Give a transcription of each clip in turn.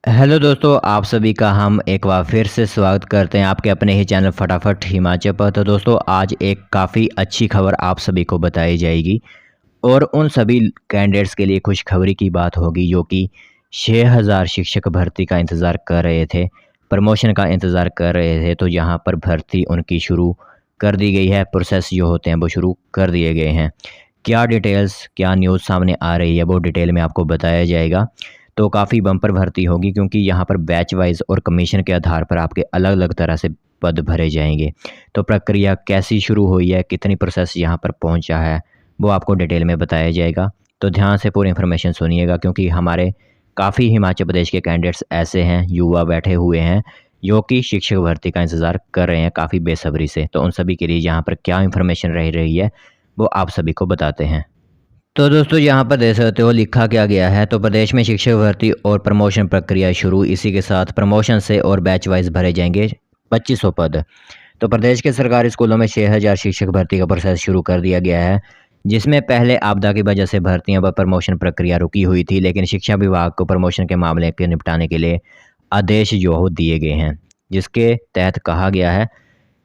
Hello दोस्तों, आप सभी का हम एक बार फिर से स्वागत करते हैं आपके अपने ही चैनल फटाफट हिमाचल पर। तो दोस्तों, आज एक काफ़ी अच्छी खबर आप सभी को बताई जाएगी और उन सभी कैंडिडेट्स के लिए खुशखबरी की बात होगी जो कि 6000 शिक्षक भर्ती का इंतज़ार कर रहे थे, प्रमोशन का इंतज़ार कर रहे थे। तो यहाँ पर भर्ती उनकी शुरू कर दी गई है, प्रोसेस जो होते हैं वो शुरू कर दिए गए हैं। क्या डिटेल्स, क्या न्यूज़ सामने आ रही है वो डिटेल में आपको बताया जाएगा। तो काफ़ी बम्पर भर्ती होगी क्योंकि यहाँ पर बैच वाइज़ और कमीशन के आधार पर आपके अलग-अलग तरह से पद भरे जाएँगे। तो प्रक्रिया कैसी शुरू हुई है, कितनी प्रोसेस यहाँ पर पहुँचा है, वो आपको डिटेल में बताया जाएगा। तो ध्यान से पूरी इन्फॉर्मेशन सुनिएगा क्योंकि हमारे काफ़ी हिमाचल प्रदेश के कैंडिडेट्स ऐसे हैं, युवा बैठे हुए हैं, जो कि शिक्षक भर्ती का इंतज़ार कर रहे हैं काफ़ी बेसब्री से। तो उन सभी के लिए यहाँ पर क्या इन्फॉर्मेशन रह रही है, वो आप सभी को बताते हैं। तो दोस्तों, यहाँ पर देख सकते हो लिखा क्या गया है। तो प्रदेश में शिक्षक भर्ती और प्रमोशन प्रक्रिया शुरू, इसी के साथ प्रमोशन से और बैच वाइज भरे जाएंगे 2500 पद। तो प्रदेश के सरकारी स्कूलों में 6000 शिक्षक भर्ती का प्रोसेस शुरू कर दिया गया है, जिसमें पहले आपदा की वजह से भर्तियां व प्रमोशन प्रक्रिया रुकी हुई थी, लेकिन शिक्षा विभाग को प्रमोशन के मामले के निपटाने के लिए आदेश जो हो दिए गए हैं, जिसके तहत कहा गया है।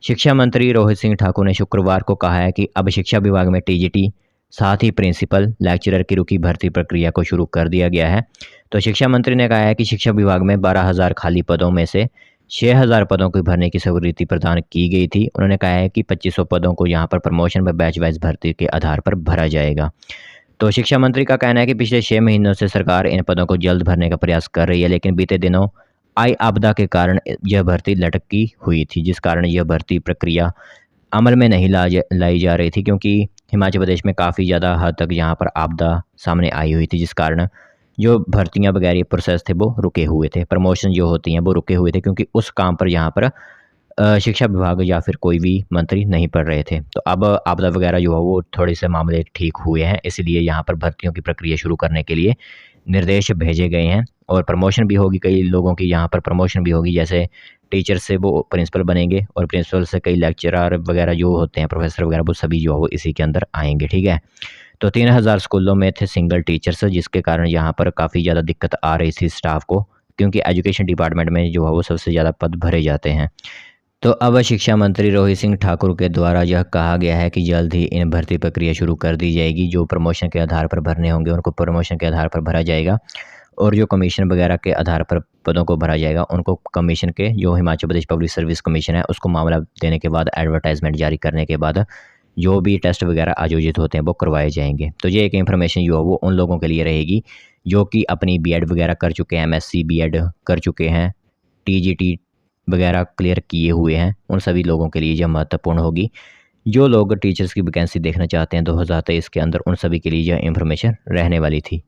शिक्षा मंत्री रोहित सिंह ठाकुर ने शुक्रवार को कहा है कि अब शिक्षा विभाग में टीजीटी साथ ही प्रिंसिपल लेक्चरर की रुकी भर्ती प्रक्रिया को शुरू कर दिया गया है। तो शिक्षा मंत्री ने कहा है कि शिक्षा विभाग में 12000 खाली पदों में से 6000 पदों को भरने की स्वीकृति प्रदान की गई थी। उन्होंने कहा है कि 2500 पदों को यहाँ पर प्रमोशन व बैच वाइज भर्ती के आधार पर भरा जाएगा। तो शिक्षा मंत्री का कहना है कि पिछले 6 महीनों से सरकार इन पदों को जल्द भरने का प्रयास कर रही है, लेकिन बीते दिनों आई आपदा के कारण यह भर्ती लटकी हुई थी, जिस कारण यह भर्ती प्रक्रिया अमल में नहीं लाई जा रही थी क्योंकि हिमाचल प्रदेश में काफ़ी ज़्यादा हद तक यहाँ पर आपदा सामने आई हुई थी, जिस कारण जो भर्तियाँ वगैरह ये प्रोसेस थे वो रुके हुए थे, प्रमोशन जो होती हैं वो रुके हुए थे क्योंकि उस काम पर यहाँ पर शिक्षा विभाग या फिर कोई भी मंत्री नहीं पढ़ रहे थे। तो अब आपदा वगैरह जो है वो थोड़े से मामले ठीक हुए हैं, इसलिए यहाँ पर भर्तियों की प्रक्रिया शुरू करने के लिए निर्देश भेजे गए हैं और प्रमोशन भी होगी। कई लोगों की यहाँ पर प्रमोशन भी होगी, जैसे टीचर से वो प्रिंसिपल बनेंगे और प्रिंसिपल से कई लेक्चरर वगैरह जो होते हैं, प्रोफेसर वगैरह, वो सभी जो है वो इसी के अंदर आएंगे। ठीक है। तो 3000 स्कूलों में थे सिंगल टीचर्स, जिसके कारण यहाँ पर काफ़ी ज़्यादा दिक्कत आ रही थी स्टाफ को, क्योंकि एजुकेशन डिपार्टमेंट में जो है वो सबसे ज़्यादा पद भरे जाते हैं। तो अब शिक्षा मंत्री रोहित सिंह ठाकुर के द्वारा यह कहा गया है कि जल्द ही इन भर्ती प्रक्रिया शुरू कर दी जाएगी। जो प्रमोशन के आधार पर भरने होंगे उनको प्रमोशन के आधार पर भरा जाएगा और जो कमीशन वगैरह के आधार पर पदों को भरा जाएगा उनको कमीशन के, जो Himachal Pradesh public service commission है, उसको मामला देने के बाद, एडवर्टाइजमेंट जारी करने के बाद जो भी टेस्ट वगैरह आयोजित होते हैं वो करवाए जाएंगे। तो ये एक इन्फॉर्मेशन जो है वो उन लोगों के लिए रहेगी जो कि अपनी बीएड वगैरह कर चुके हैं, एमएससी बीएड कर चुके हैं, टीजीटी वगैरह क्लियर किए हुए हैं, उन सभी लोगों के लिए यह महत्वपूर्ण होगी। जो लोग टीचर्स की वैकेंसी देखना चाहते हैं 2023 के अंदर, उन सभी के लिए यह इन्फॉर्मेशन रहने वाली थी।